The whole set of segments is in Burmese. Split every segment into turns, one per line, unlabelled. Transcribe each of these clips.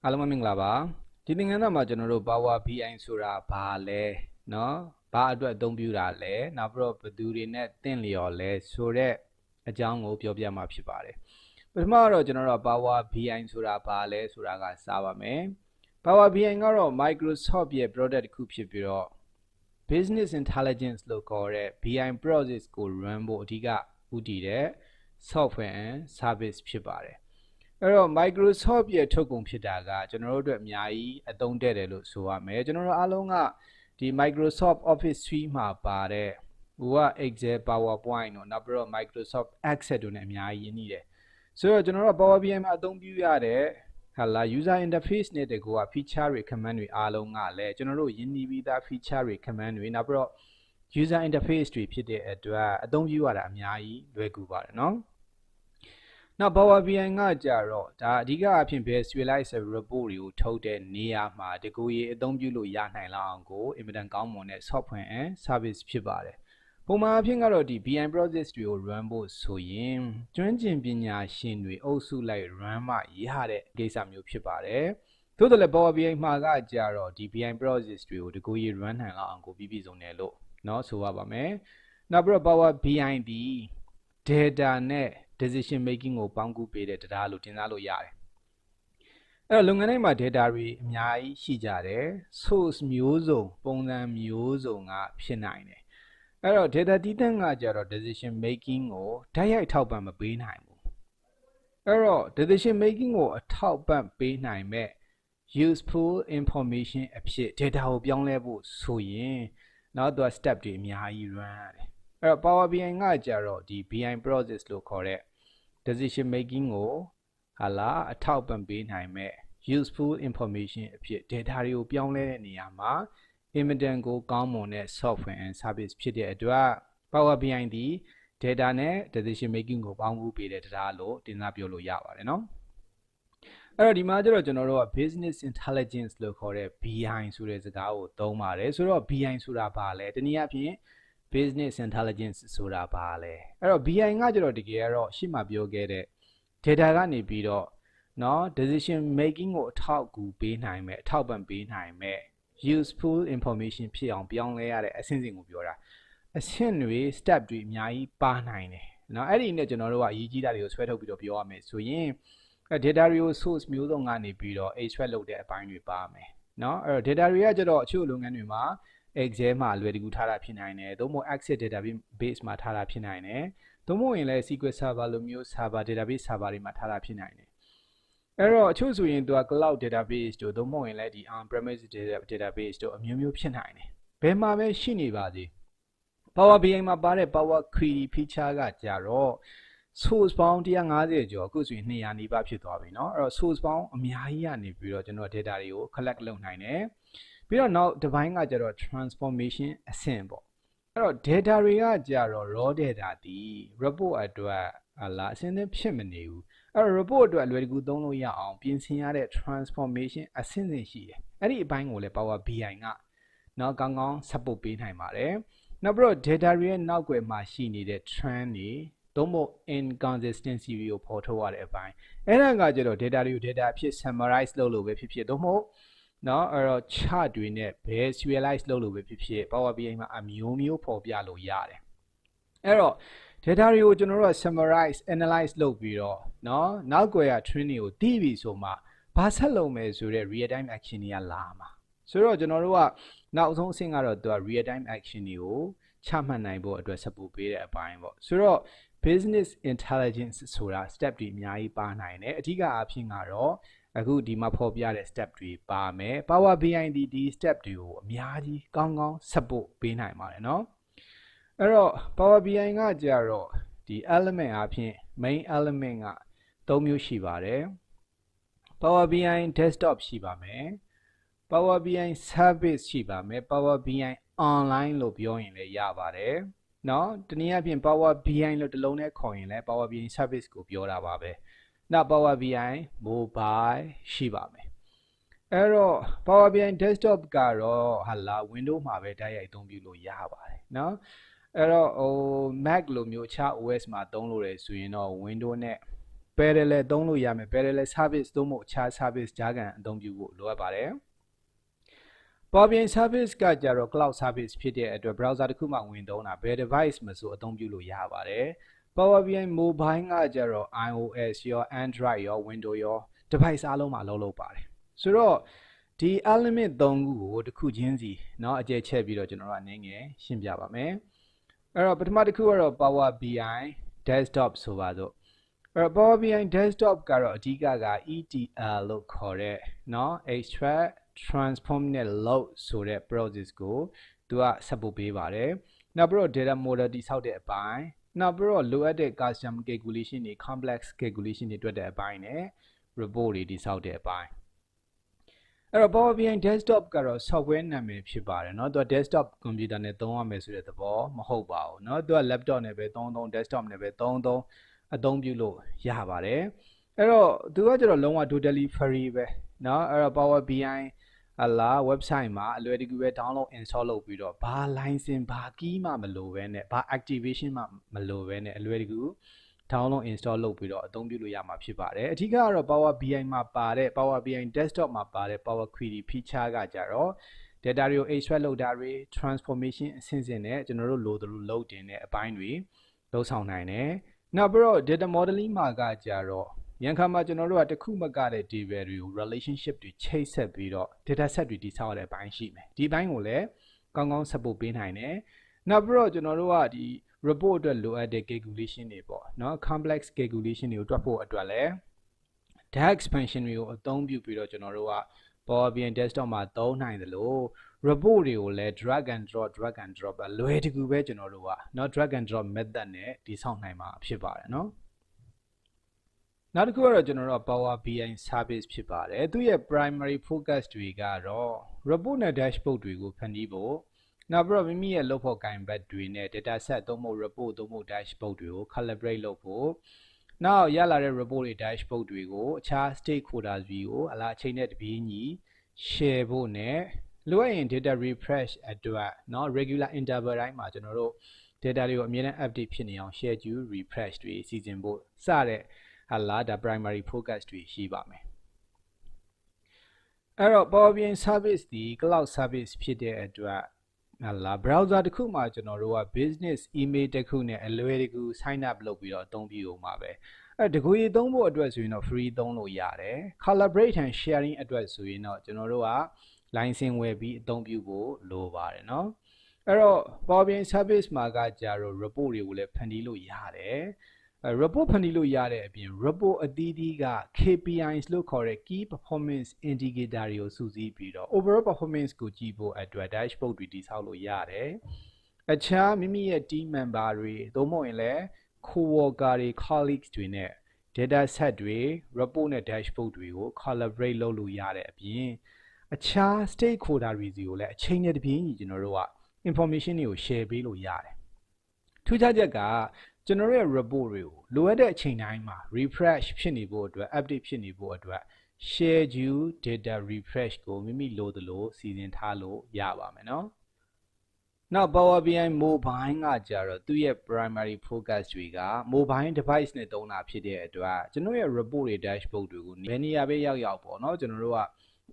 အားလုံးပဲမင်္ဂလာပါဒီသင်ခန်းစာမှာကျွန်တော်တို့ Power BI ဆိုတာဘာလဲเนาะဘာအတွက်အသုံးပြုတာလဲနောက်ပြီးတော့ဘယ်သူတွေနဲ့သင်လျော်လဲဆိုတဲ့အကြောင်းကိုပြောပြမှာဖြစ်ပါတယ်ပထမတော့ကျွန်တော်တို့ Power BI ဆိုတာဘာလဲဆိုတာကစပါမယ် Power BI ကတော့ Microsoft ရဲ့ product တစ်ခုဖြစ်ပြီးတော့ Business Intelligence လို့ခေါ်တဲ့ BI process ကို run ဖို့အဓိကဦးတည်တဲ့ software and service ဖြစ်ပါတယ်အဲ့တော့ Microsoft ရဲ့ထုတ်ကုန်ဖြစ်တာကကျွန်တော်တို့အတွက်အများကြီးအသုံးတဲ့တယ်လို့ဆိုရမယ်ကျွန်တော်တို့အားလုံးကဒီ Microsoft Office Suite မှာပါတဲ့ဟိုက Excel PowerPoint တို့နောက်ပြီးတော့ Microsoft Access တို့နဲ့အများကြီးရင်းနှီးတယ်ဆိုတော့ကျွန်တော်တို့ Power BI မှာအသုံးပြုရတဲ့ဟာလာ user interface နဲ့တကူက feature တွေ command တွေအားလုံးကလည်းကျွန်တော်တို့ရင်းနှီးပြီးသား feature တွေ command တွေနောက်ပြီးတော့ user interface တွေဖြစ်တဲ့အတွက်အသုံးပြုရတာအများကြီးလွယ်ကူပါတယ်နော်နောက် Power BI ကကြတော့ဒါအဓိကအဖြစ် visualize report တွေကိုထုတ်တဲ့နေရာမှာတကူရေအသုံးပြုလို့ရနိုင်လောက်အောင်ကိုအင်မတန်ကောင်းမွန်တဲ့ software and service ဖြစ်ပါတယ်ပုံမှန်အဖြစ်ကတော့ဒီ BI process တွေကို run ဖို့ဆိုရင်ကျွမ်းကျင်ပညာရှင်တွေအုပ်စုလိုက် run မှရတဲ့ကိစ္စမျိုးဖြစ်ပါတယ်သို့တော်လည်း Power BI မှာကကြတော့ဒီ BI process တွေကိုတကူရေ run နိုင်လောက်အောင်ကိုပြည့်စုံတယ်လို့เนาะဆိုပါမယ်နောက်ပြီးတော့ Power BI ဒီ data နဲ့ decision making ကိုပေါင်းကူးပေးတဲ့တရားလို့တင်စားလို့ရတယ်အဲ့တော့လုပ်ငန်းတိုင်းမှာ data တွေအများကြီးရှိကြတယ် source မျိုးစုံပုံစံမျိုးစုံကဖြစ်နိုင်တယ်အဲ့တော့ data တည်တံ့ကကြတော့ decision making ကိုဓာတ်ရိုက်ထောက်ပံ့မပေးနိုင်ဘူးအဲ့တော့ decision making ကိုအထောက်ပံ့ပေးနိုင်မဲ့ useful information အဖြစ် data ကိုပြောင်းလဲဖို့ဆိုရင်နောက်တော့ step တွေအများကြီး run ရတယ်အဲ့တော့ Power BI ကကြတော့ဒီ BI process လို့ခေါ်တဲ့ decision making ကိုဟာလာအထောက်ပံ့ပေးနိုင်မဲ့ useful information အဖြစ် data တွေကိုပြောင်းလဲတဲ့နေရာမှာအင်မတန်ကိုကောင်းမွန်တဲ့ software and service ဖြစ်တဲ့အတွက် Power BI ဒီ data နဲ့ decision making ကိုပေါင်းကူးပေးတဲ့တရားလို့တင်စားပြောလို့ရပါတယ်နော်အဲ့တော့ဒီမှာကျတော့ကျွန်တော်တို့က business intelligence လို့ခေါ်တဲ့ BI ဆိုတဲ့စကားကိုသုံးပါတယ်ဆိုတော့ BI ဆိုတာဘာလဲတနည်းအားဖြင့် business intelligence ဆိုတာဘာလဲအဲ့တော့ BI ကကျတော့တကယ်ကတော့ရှေ့မှာပြောခဲ့တဲ့ data ကနေပြီးတော့เนาะ decision making ကိုအထောက်အကူပေးနိုင်မဲ့အထောက်ပံ့ပေးနိုင်မဲ့ useful information ဖြစ်အောင်ပြောင်းလဲရတဲ့အဆင့်ကိုပြောတာအဆင့်တွေ step တွေအများကြီးပါနိုင်တယ်เนาะအဲ့ဒီနဲ့ကျွန်တော်တို့ကအရေးကြီးတာတွေကိုဆွဲထုတ်ပြီးတော့ပြောရမယ်ဆိုရင် data တွေကို source မျိုးစုံကနေပြီးတော့ extract လုပ်တဲ့အပိုင်းတွေပါမယ်เนาะအဲ့တော့ data တွေကကျတော့အချို့လုပ်ငန်းတွေမှာ Excel မှာအလွယ်တကူထားတာဖြစ်နိုင်တယ်သို့မဟုတ် Access database မှာထားတာဖြစ်နိုင်တယ်သို့မဟုတ်ရင်လည်း SQL server လိုမျိုး server database server တွေမှာထားတာဖြစ်နိုင်တယ်အဲ့တော့အချို့ဆိုရင်သူက cloud database တို့သို့မဟုတ်ရင်လည်းဒီ on-premise database တို့အမျိုးမျိုးဖြစ်နိုင်တယ်ဘယ်မှာပဲရှိနေပါစေ Power BI မှာပါတဲ့ Power Query feature ကကြတော့ source ပေါင်း150ကျော်အခုဆိုရင်200နီးပါးဖြစ်သွားပြီเนาะအဲ့တော့ source ပေါင်းအများကြီးကနေပြီးတော့ကျွန်တော် data တွေကို collect လုပ်နိုင်တယ်ပြီးတော့နောက်တစ်ပိုင်းကကြတော့ transformation အဆင့်ပေါ့အဲ့တော့ data တွေကကြတော့ raw data ဒီ report အတွက်ဟာလာအဆင့်သင့်ဖြစ်မနေဘူးအဲ့တော့ report အတွက်အလွယ်တကူသုံးလို့ရအောင်ပြင်ဆင်ရတဲ့ transformation အဆင့်ရှိတယ်အဲ့ဒီအပိုင်းကိုလည်း Power BI ကနော်ကောင်းကောင်း support ပေးနိုင်ပါတယ်နောက်ပြီးတော့ data တွေရဲ့နောက်ွယ်မှာရှိနေတဲ့ trend တွေသို့မဟုတ် inconsistency တွေကိုဖော်ထုတ်ရတဲ့အပိုင်းအဲ့ဒါကကြတော့ data တွေကို data အဖြစ် summarize လုပ်လို့ပဲဖြစ်ဖြစ်သို့မဟုတ်နော်အဲ့တော့ chart တွေနဲ့ visualize လုပ်လို့ပဲဖြစ်ဖြစ် Power BI မှာအမျိုးမျိုးဖော်ပြလို့ရတယ်အဲ့တော့ data တွေကိုကျွန်တော်တို့က summarize analyze လုပ်ပြီးတော့နော်နောက်ွယ်က trend တွေကိုသိပြီဆိုမှဘာဆက်လုပ်မယ်ဆိုတဲ့ real time action တွေကလာမှာဆိုတော့ကျွန်တော်တို့ကနောက်ဆုံးအဆင့်ကတော့သူက real time action တွေကိုချမှတ်နိုင်ဖို့အတွက် support ပေးတဲ့အပိုင်းပေါ့ဆိုတော့ business intelligence ဆိုတာ step တွေအများကြီးပါနိုင်တယ်အဓိကအဖြစ်ကတော့အခုဒီမှာဖော်ပြတဲ့ step တွေပါမယ် Power BI ဒီ step တွေကိုအများကြီးကောင်းကောင်း support ပေးနိုင်ပါတယ်เนาะအဲ့တော့ Power BI ကကြတော့ဒီ element အဖြစ် main element က3မျိုးရှိပါတယ် Power BI desktop ရှိပါမယ် Power BI service ရှိပါမယ် Power BI online လို့ပြောရင်လည်းရပါတယ်เนาะတနည်းအားဖြင့် Power BI လို့တစ်လုံးနဲ့ခေါ်ရင်လည်း Power BI service ကိုပြောတာပါပဲနောက် Power BI mobile ရှိပါမယ်အဲ့တော့ Power BI desktop ကတော့ဟာလာ Windows မှာပဲတိုက်ရိုက်အသုံးပြုလို့ရပါတယ်เนาะအဲ့တော့Mac လိုမျိုးအခြား OS မှာသုံးလို့ရဆိုရင်တော့ Windows နဲ့ parallel သုံးလို့ရမယ် parallel service သို့မဟုတ်အခြား service ကြားခံအသုံးပြုဖို့လိုအပ်ပါတယ်Power BI service ကကြတော့ cloud service ဖြစ်တဲ့အတွက် browser တစ်ခုမှဝင်သုံးတာဘယ် device မဆိုအသုံးပြုလို့ရပါတယ် Power BI mobile ကကြတော့ iOS ရော Android ရော Windows ရော device အားလုံးမှာအလုပ်လုပ်ပါတယ်ဆိုတော့ဒီ element 3ခုကိုတစ်ခုချင်းစီเนาะအကျယ်ချက်ပြီးတော့ကျွန်တော်တို့အနေငယ်ရှင်းပြပါမယ်အဲ့တော့ပထမတစ်ခုကတော့ Power BI desktop ဆိုပါစို့အဲ့တော့ Power BI desktop ကတော့အဓိကက ETL လို့ခေါ်တဲ့เนาะ extract transform နဲ့ load ဆိုတဲ့ process ကိုသူက support ပေးပါတယ်နောက်ပြီးတော့ data model တိဆောက်တဲ့အပိုင်းနောက်ပြီးတော့လိုအပ်တဲ့ custom calculation တွေ complex calculation တွေတွေ့တဲ့အပိုင်းနဲ့ report တွေတိဆောက်တဲ့အပိုင်းအဲ့တော့ Power BI desktop ကတော့ software နာမည်ဖြစ်ပါတယ်เนาะသူက desktop computer နဲ့သုံးရမယ်ဆိုတဲ့သဘောမဟုတ်ပါဘူးเนาะသူက laptop နဲ့ပဲသုံး desktop နဲ့ပဲသုံးအသုံးပြုလို့ရပါတယ်အဲ့တော့သူကကျတော့လုံးဝ totally free ပဲเนาะအဲ့တော့ Power BI လာ website မှာအလွယ်တကူပဲ download install လုပ်ပြီးတော့ဘာ license ဘာ key မှမလိုပဲနဲ့ဘာ activation မှမလိုပဲနဲ့အလွယ်တကူ download install လုပ်ပြီးတော့အသုံးပြုလို့ရမှာဖြစ်ပါတယ်အထူးကတော့ Power BI မှာပါတဲ့ Power BI desktop မှာပါတဲ့ Power Query feature ကကြတော့ data တွေကို extract လုပ်တာတွေ transformation အဆင့်ဆင့်နဲ့ကျွန်တော်တို့လိုသလိုလုပ်တင်တဲ့အပိုင်းတွေလုပ်ဆောင်နိုင်တယ်နောက်ပြီးတော့ data modeling မှာကကြတော့ရန်ခါမှာကျွန်တော်တို့ကတစ်ခုမကတဲ့ table တွေကို relationship တွေချိတ်ဆက်ပြီးတော့ data set တွေတည်ဆောက်ရတဲ့အပိုင်းရှိမယ်ဒီဘိုင်းကိုလည်းကောင်းကောင်း support ပေးနိုင်တယ်နောက်ပြီးတော့ကျွန်တော်တို့ကဒီ report အတွက်လိုအပ်တဲ့ calculation တွေပေါ့เนาะ complex calculation တွေကိုတွက်ဖို့အတွက်လည်း DAX expansion တွေကိုအသုံးပြုပြီးတော့ကျွန်တော်တို့က Power BI desktop မှာသုံးနိုင်တယ်လို့ report တွေကိုလည်း drag and drop လွယ်တကူပဲကျွန်တော်တို့ကเนาะ drag and drop method နဲ့တည်ဆောက်နိုင်မှာဖြစ်ပါတယ်เนาะနောက်တစ်ခုကတော့ကျွန်တော်တို့ Power BI service ဖြစ်ပါတယ်သူရဲ့ primary focus တွေကတော့ report နဲ့ dashboard တွေကိုဖန်တီးဖို့နောက်ပြီးတော့မိမိရဲ့လုပ်ဖို့ gain back တွေနဲ့ data set သုံးဖို့ report သုံးဖို့ dashboard တွေကို calibrate လုပ်ဖို့နောက်ရလာတဲ့ report တွေ dashboard တွေကိုအခြား stakeholders တွေကိုအလားအချိန်နဲ့တပြေးညီ share ဖို့နဲ့လိုအပ်ရင် data refresh အတွက်เนาะ regular interval တိုင်းမှာကျွန်တော်တို့ data တွေကိုအမြဲတမ်း update ဖြစ်နေအောင် schedule refresh တွေစီစဉ်ဖို့စတဲ့ဒါ primary focus တွေရှိပါမယ်အဲ့တော့ Power BI service ဒီ cloud service ဖြစ်တဲ့အတွက်browser တစ်ခုမှာကျွန်တော်တို့က business email တစ်ခုနဲ့အလွယ်တကူ sign up လုပ်ပြီးတော့အသုံးပြုအောင်ပါပဲအဲ့တကူကြီးသုံးဖို့အတွက်ဆိုရင်တော့ free သုံးလို့ရတယ် collaborate and sharing အတွက်ဆိုရင်တော့ကျွန်တော်တို့က license ဝယ်ပြီးအသုံးပြုဖို့လိုပါတယ်เนาะအဲ့တော့ Power BI service မှာကကြာတော့ report တွေကိုလည်းဖန်တီးလို့ရတယ်report ဖန်တီးလို့ရတဲ့အပြင် report အသီးသီးက KPIs လို့ခေါ်တဲ့ Key Performance Indicator တွေကိုစုစည်းပြီးတော့ overall performance ကိုကြည့်ဖို့အတွက် dashboard တွေတည်ဆောက်လို့ရတယ်အခြားမိမိရဲ့ team member တွေသို့မဟုတ်ရင်လည်း co-worker တွေ colleagues တွေနဲ့ data set တွေ report နဲ့ dashboard တွေကို collaborate လုပ်လို့ရတဲ့အပြင်အခြား stakeholder တွေစီကိုလည်းအချိန်နဲ့တပြေးညီကျွန်တော်တို့က information တွေကို share ပေးလို့ရတယ်ထူးခြားချက်ကကျွန်တော်ရဲ့ report တွေကိုလိုအပ်တဲ့အချိန်တိုင်းမှာ refresh ဖြစ်နေဖို့အတွက် update ဖြစ်နေဖို့အတွက် schedule data refresh ကိုမိမိလိုသလိုစီစဉ်ထားလို့ရပါမယ်เนาะနောက် Power BI mobile ကကြတော့သူ့ရဲ့ primary focus တွေက mobile device နဲ့သုံးတာဖြစ်တဲ့အတွက်ကျွန်တော်ရဲ့ report တွေ dashboard တွေကိုဘယ်နေရာပဲရောက်ပေါ့เนาะကျွန်တော်တို့က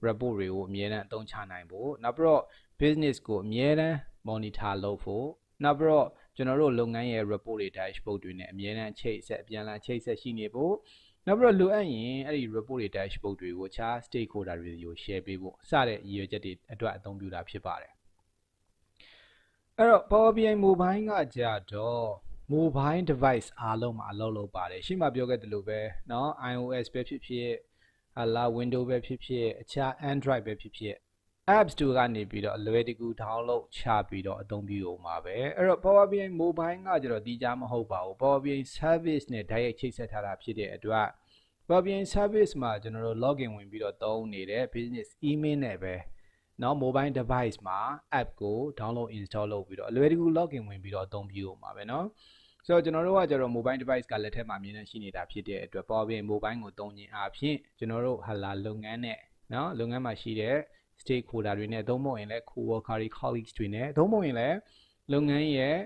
report တွေကိုအမြဲတမ်းအသုံးချနိုင်ဖို့နောက်ပြီးတော့ business ကိုအမြဲတမ်း monitor လုပ်ဖို့နောက်ပြီးတော့ကျွန်တော်တို့လုပ်ငန်းရဲ့ report တွေ dashboard တွေနဲ့အမြဲတမ်းချိတ်ဆက်အပြန်အလှန်ချိတ်ဆက်ရှိနေဖို့နောက်ပြီးတော့လိုအပ်ရင်အဲ့ဒီ report တွေ dashboard တွေကိုအခြား stakeholder တွေကို share ပေးဖို့စတဲ့ရည်ရွယ်ချက်တွေအတွက်အသုံးပြုတာဖြစ်ပါတယ်အဲ့တော့ Power BI mobile ကကြတော့ mobile device အားလုံးမှာအလုပ်လုပ်ပါတယ်ရှေ့မှာပြောခဲ့သလိုပဲเนาะ iOS ပဲဖြစ်ဖြစ်Windows ပဲဖြစ်ဖြစ်အခြား Android ပဲဖြစ်ဖြစ် App Store ကနေပြီးတော့အလွယ်တကူ download ချပြီးတော့အသုံးပြုအောင်ပါပဲအဲ့တော့ Power BI mobile ကကြတော့ဒီကြားမဟုတ်ပါဘူး Power BI service နဲ့ဓာတ်ရိုက်ချိတ်ဆက်ထားတာဖြစ်တဲ့အတွက် Power BI service မှာကျွန်တော်တို့ login ဝင်ပြီးတော့သုံးနေတဲ့ business email နဲ့ပဲเนาะ mobile device မှာ app ကို download install လုပ်ပြီးတော့အလွယ်တကူ login ဝင်ပြီးတော့အသုံးပြုအောင်ပါပဲเนาะဆိုတော့ကျွန်တော်တို့ကကျတော့ mobile device ကလက်ထက်မှာအမြဲတမ်းရှိနေတာဖြစ်တဲ့အတွက် Power BI mobile ကိုသုံးခြင်းအပြင်ကျွန်တော်တို့လုပ်ငန်းနဲ့เนาะလုပ်ငန်းမှာရှိတဲ့ stakeholder တွေနဲ့သုံးမဟုတ်ရင်လည်း co-worker တွေ colleagues တွေနဲ့သုံးမဟုတ်ရင်လည်းလုပ်ငန်းရဲ့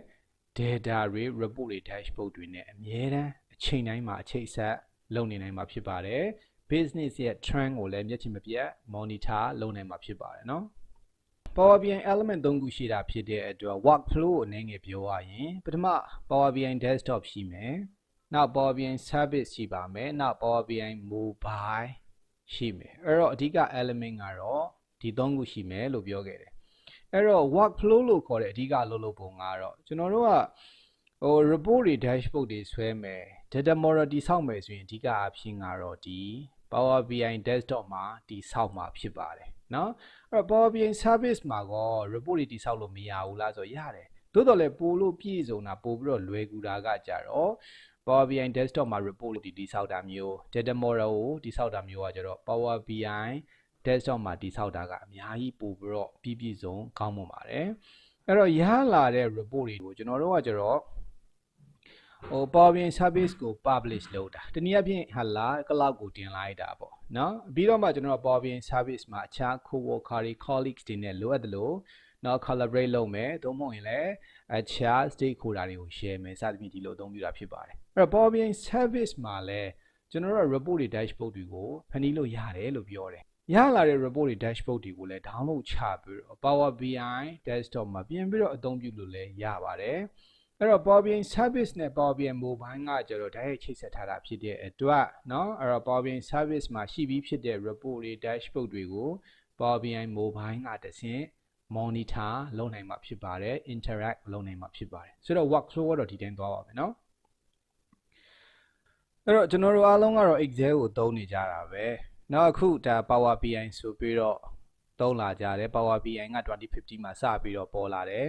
data တွေ report တွေ dashboard တွေနဲ့အမြဲတမ်းအချိန်တိုင်းမှာအချိတ်ဆက် လုပ်နေနိုင်မှာဖြစ်ပါတယ် business ရဲ့ trend ကိုလည်းမျက်ခြေမပြတ် monitor လုပ်နိုင်မှာဖြစ်ပါတယ်နော် Power BI element 3ခုရှိတာဖြစ်တဲ့အတွက် workflow ကိုအနေငယ်ပြောရရင်ပထမ Power BI desktop ရှိမယ်နောက် Power BI service ရှိပါမယ်နောက် Power BI mobile ရှိမယ်အဲ့တော့အဓိက element ကတော့ဒီ3ခုရှိမယ်လို့ပြောခဲ့တယ်အဲ့တော့ workflow လို့ခေါ်တဲ့အဓိကလုပ်ပုံကတော့ကျွန်တော်တို့ကreport တွေ dashboard တွေဆွဲမယ် data model တိဆောက်မယ်ဆိုရင်အဓိကအဖြစ်ကတော့ဒီ Power BI desktop မှာတိဆောက်မှာဖြစ်ပါတယ်နော်အဲ့တော့ Power BI service မှာကော report တွေတိဆောက်လို့မရဘူးလားဆိုရတယ်သို့တော်လည်းပို့လို့ပြည့်စုံတာပို့ပြီးတော့လွယ်ကူတာကကြတော့ Power BI desktop မှာ report တွေတိဆောက်တာမျိုး data model ကိုတိဆောက်တာမျိုးကကြတော့ Power BI desktop မှာတိဆောက်တာကအများကြီးပို့ပြီးတော့ပြည့်စုံကောင်းမွန်ပါတယ်အဲ့တော့ရလာတဲ့ report တွေကိုကျွန်တော်တို့ကကြတော့Power BI service ကို publish လုပ်တာတနည်းအားဖြင့်ဟာလာ cloud ကိုတင်လိုက်တာပေါ့နော်ပြီးတော့မှကျွန်တော်တို့ Power BI service မှာအခြား co-worker တွေ colleagues တွေနဲ့လိုအပ်တယ်လို့နော် collaborate လုပ်မယ်သို့မဟုတ်ရင်လည်းအခြား stakeholder တွေကို share မယ်စသဖြင့်ဒီလိုအသုံးပြုတာဖြစ်ပါတယ်အဲ့တော့ Power BI service မှာလည်းကျွန်တော်တို့ report တွေ dashboard တွေကိုဖန်တီးလို့ရတယ်လို့ပြောတယ်ရလာတဲ့ report တွေ dashboard တွေကိုလည်း download ချပြီးတော့ Power BI desktop မှာပြင်ပြီးတော့အသုံးပြုလို့လည်းရပါတယ်အဲ့တော့ Power BI service နဲ့ Power BI mobile ကကျတော့တိုက်ရိုက်ချိတ်ဆက်ထားတာဖြစ်တဲ့အတွက်เนาะအဲ့တော့ Power BI service မှာရှိပြီးဖြစ်တဲ့ report တွေ dashboard တွေကို Power BI mobile ကတဆင့် monitor လုပ်နိုင်မှာဖြစ်ပါတယ် interact လုပ်နိုင်မှာဖြစ်ပါတယ်ဆိုတော့ workflow ကတော့ဒီတိုင်းသွားပါမယ်เนาะအဲ့တော့ကျွန်တော်တို့အားလုံးကတော့ Excel ကိုသုံးနေကြတာပဲနောက်အခုဒါ Power BI ဆိုပြီးတော့သုံးလာကြတယ် Power BI က2050မှာစပြီးတော့ပေါ်လာတယ်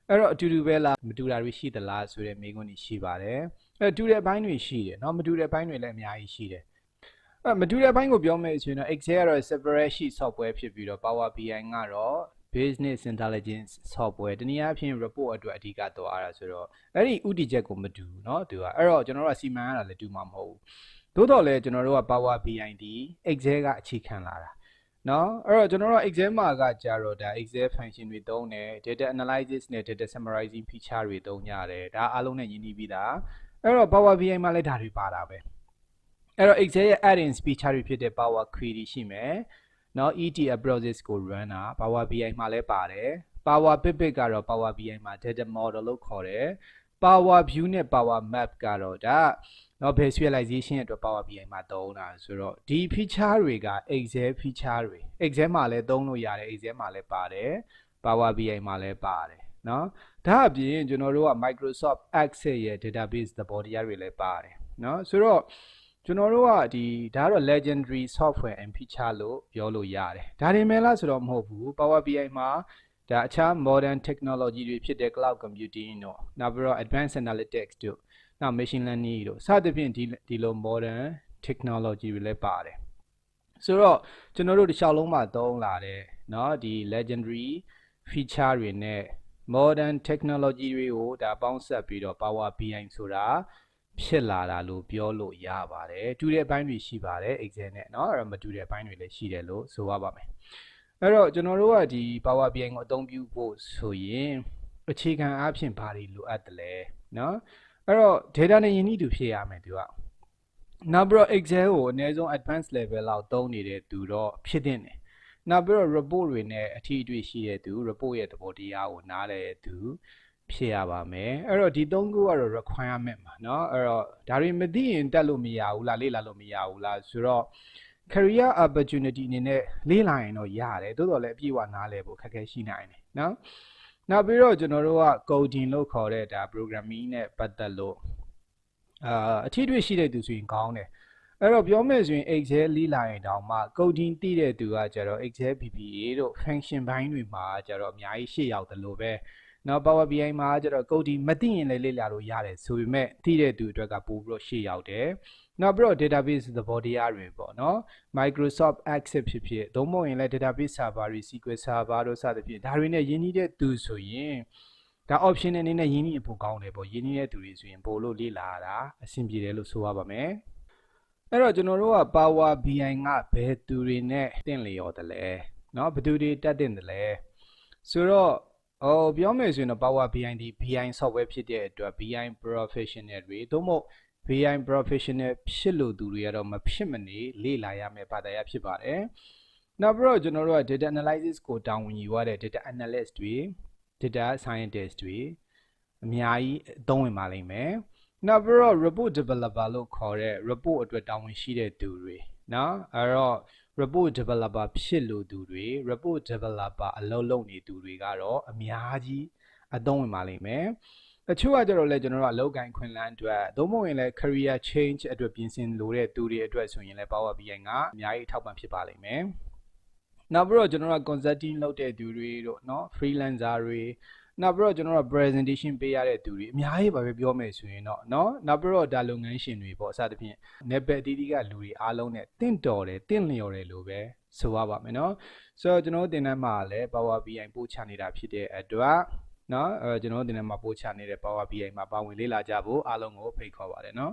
အဲ့တော့အတူတူပဲလားမတူတာတွေရှိသလားဆိုတဲ့မေးခွန်းတွေရှိပါတယ်အဲ့တူတဲ့အပိုင်းတွေရှိတယ်เนาะမတူတဲ့အပိုင်းတွေလည်းအများကြီးရှိတယ်အဲ့မတူတဲ့အပိုင်းကိုပြောမယ်ဆိုရင်တော့ Excel ကတော့ spreadsheet software ဖြစ်ပြီးတော့ Power BI ကတော့ business intelligence software တနည်းအားဖြင့် report အတွက်အဓိကသွားတာဆိုတော့အဲ့ဒီဥတီချက်ကိုမတူဘူးเนาะသူကအဲ့တော့ကျွန်တော်တို့ကစီမံရတာလည်းတူမှာမဟုတ်ဘူးသို့တော်လည်းကျွန်တော်တို့က Power BI ဒီ Excel ကအခြေခံလာတာနော်အဲ့တော့ကျွန်တော်တို့ Excel မှာကကြာတော့ဒါ Excel function တွေသုံးတယ် data analysis နဲ့ data summarizing feature တွေသုံးကြတယ်ဒါအားလုံးနဲ့ရင်းနှီးပြီးသားအဲ့တော့ Power BI မှာလည်းဒါတွေပါတာပဲအဲ့တော့ Excel ရဲ့ add-in feature တွေဖြစ်တဲ့ Power Query ရှိမယ်နော် ETL process ကို run တာ Power BI မှာလည်းပါတယ် Power Pivot ကတော့ Power BI မှာ data model လို့ခေါ်တယ် Power View နဲ့ Power Map ကတော့ဒါနော် visualization အတွက် Power BI မှာသုံးတာဆိုတော့ဒီ feature တွေက Excel feature တွေ Excel မှာလည်းသုံးလို့ရတယ် Excel မှာလည်းပါတယ် Power BI မှာလည်းပါတယ်နော်ဒါအပြင်ကျွန်တော်တို့က Microsoft Access ရဲ့ database သဘောတရားတွေလည်းပါတယ်နော်ဆိုတော့ကျွန်တော်တို့ကဒီဒါကတော့ legendary software and feature လို့ပြောလို့ရတယ်ဒါတွေမဲ့လားဆိုတော့မဟုတ်ဘူး Power BI မှာဒါအခြား modern technology တွေဖြစ်တဲ့ cloud computing တို့နောက်ပြီးတော့ advanced analytics တို့နောက် machine learning တို့စသဖြင့်ဒီလို modern technology တွေလည်းပါတယ်ဆိုတော့ကျွန်တော်တို့တစ်ခြားလုံးမှာသုံးလာတဲ့เนาะဒီ legendary feature တွေနဲ့ modern technology တွေကိုဒါပေါင်းဆက်ပြီးတော့ Power BI ဆိုတာဖြစ်လာတာလို့ပြောလို့ရပါတယ်တူတဲ့အပိုင်းတွေရှိပါတယ် Excel နဲ့เนาะအဲ့တော့မတူတဲ့အပိုင်းတွေလည်းရှိတယ်လို့ဆိုရပါမယ်အဲ့တော့ကျွန်တော်တို့ကဒီ Power BI ကိုအသုံးပြုဖို့ဆိုရင်အခြေခံအားဖြင့်ဘာတွေလိုအပ်တယ်လဲเนาะအဲ့တော့ data နဲ့ယဉ်နှီးတူဖြစ်ရမယ်သူကနောက်ပြီးတော့ Excel ကိုအနည်းဆုံး advanced level လောက်သုံးနေတဲ့သူတော့ဖြစ်တဲ့တယ်နောက်ပြီးတော့ report တွေနဲ့အထီးအတွေ့ရှိတဲ့သူ report ရဲ့သဘောတရားကိုနားလည်တဲ့သူဖြစ်ရပါမယ်အဲ့တော့ဒီ၃ခုကတော့ requirement ပါเนาะအဲ့တော့ဒါတွေမသိရင်တက်လို့မရဘူးလားလေ့လာလို့မရဘူးလားဆိုတော့ career opportunity အနေနဲ့လေ့လာရင်တော့ရတယ်တိုးတော်လည်းအပြည့်အဝနားလည်ဖို့ခက်ခဲရှိနိုင်တယ်เนาะနောက်ပြီးတော့ကျွန်တော်တို့က coding လို့ခေါ်တဲ့ဒါ programming နဲ့ပတ်သက်လို့အထီးတွေ့ရှိတဲ့သူဆိုရင်ကောင်းတယ်အဲ့တော့ပြောမယ်ဆိုရင် Excel လေ့လာရင်တောင်မှ coding သိတဲ့သူကကျတော့ Excel VBA တို့ function ဘိုင်းတွေမှာကျတော့အများကြီးရှေ့ရောက်တယ်လို့ပဲနော် Power BI မှာကျတော့ coding မသိရင်လည်းလေ့လာလို့ရတယ်ဆိုပေမဲ့သိတဲ့သူအတွက်ကပို့ပြီးတော့ရှေ့ရောက်တယ်နောက်ပြီးတော့ database သဘောတရားတွေပေါ့နော် Microsoft Access ဖြစ်ဖြစ်သုံးမဟုတ်ရင်လည်း database server တွေ SQL server တို့စသဖြင့်ဒါတွေနဲ့ရင်းနှီးတဲ့သူဆိုရင်ဒါ option အနေနဲ့ရင်းနှီးရင်ပိုကောင်းတယ်ပေါ့ရင်းနှီးတဲ့သူတွေဆိုရင်ပို့လို့လေ့လာတာအဆင်ပြေတယ်လို့ဆိုရပါမယ်အဲ့တော့ကျွန်တော်တို့က Power BI ကဘယ်သူတွေနဲ့တင့်လျော်တယ်လဲเนาะဘယ်သူတွေတက်တင်တယ်လဲဆိုတော့ပြောမယ်ဆိုရင်တော့ Power BI ဒီ BI software ဖြစ်တဲ့အတွက် BI professional တွေသို့မဟုတ် BI professional ဖြစ်လို့သူတွေကတော့မဖြစ်မနေလေ့လာရမယ်ဘာသာရပ်ဖြစ်ပါတယ်နောက်ပြီးတော့ကျွန်တော်တို့က data analysis ကိုတာဝန်ယူရတဲ့ data analyst တွေ data scientist တွေအများကြီးအသုံးဝင်ပါလိမ့်မယ်နောက်ပြီးတော့ report developer လို့ခေါ်တဲ့ report အတွက်တာဝန်ရှိတဲ့သူတွေနော်အဲ့တော့ report developer ဖြစ်လို့သူတွေ report developer အလုပ်လုပ်နေသူတွေကတော့အများကြီးအသုံးဝင်ပါလိမ့်မယ်တချို့ကကြတော့လဲကျွန်တော်တို့အလုပ်ကိုင်ခွင့်လန်းအတွက်သို့မဟုတ်ရင်လဲ career change အတွက်ပြင်ဆင်လိုတဲ့သူတွေအတွက်ဆိုရင်လဲ Power BI ကအများကြီးအထောက်ပံ့ဖြစ်ပါလိမ့်မယ်နောက်ပြီးတော့ကျွန်တော်တို့ consulting လုပ်တဲ့သူတွေတို့เนาะ freelancer တွေနောက်ပြီးတော့ကျွန်တော်တို့ presentation ပေးရတဲ့သူတွေအများကြီးပါပဲပြောမယ်ဆိုရင်တော့เนาะနောက်ပြီးတော့ဒါလုပ်ငန်းရှင်တွေပေါ့အစသဖြင့် net အသီးသီးကလူတွေအားလုံးနဲ့တင့်တော်တယ်တင့်လျော်တယ်လို့ပဲဆိုရပါမယ်เนาะဆိုတော့ကျွန်တော်တို့တင်တန်းမှာလည်း Power BI ပို့ချနေတာဖြစ်တဲ့အတွက်เนาะကျွန်တော်တို့တင်တန်းမှာပို့ချနေတဲ့ Power BI မှာပါဝင်လေ့လာကြဖို့အားလုံးကိုဖိတ်ခေါ်ပါတယ်เนาะ